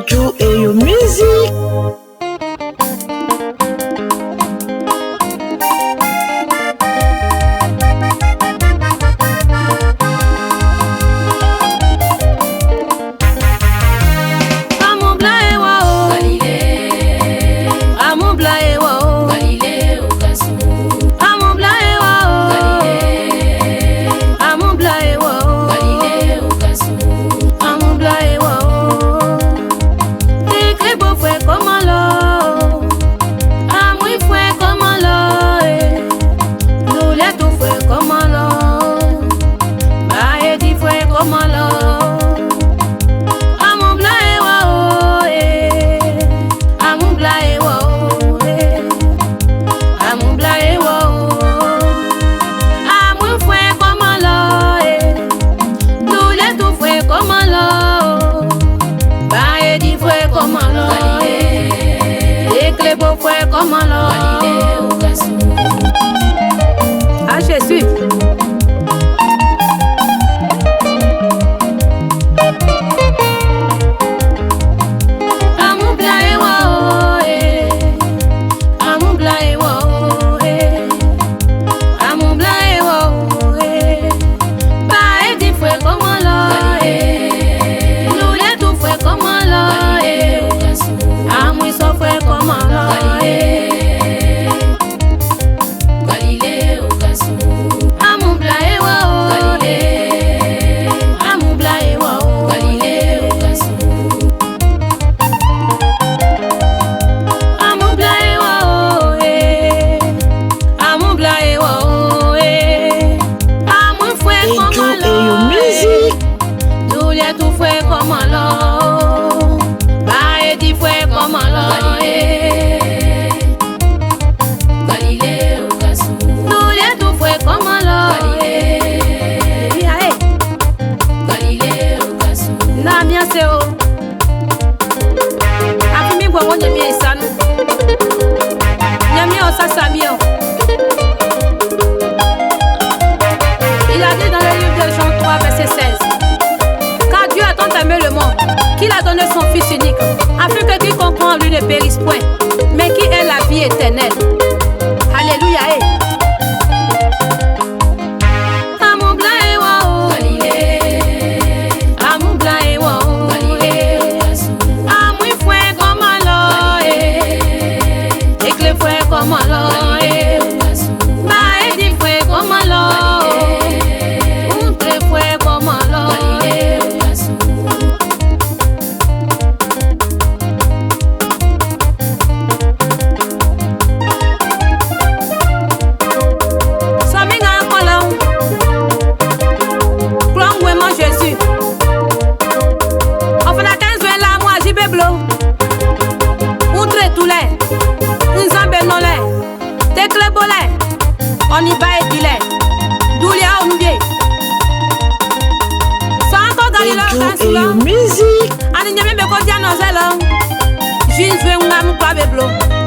Keju et your music. Ah, je suis. Il a dit dans le livre de Jean 3, verset 16, car Dieu a tant aimé le monde qu'il a donné son Fils unique, afin que quiconque croit en lui ne périsse point, mais qui ait la vie éternelle. Alléluia. On y va et dit les d'où les a nous bien sans encore Keju et your music. ani nyame be ko dia no zelo jinzwe ngam kwa beblo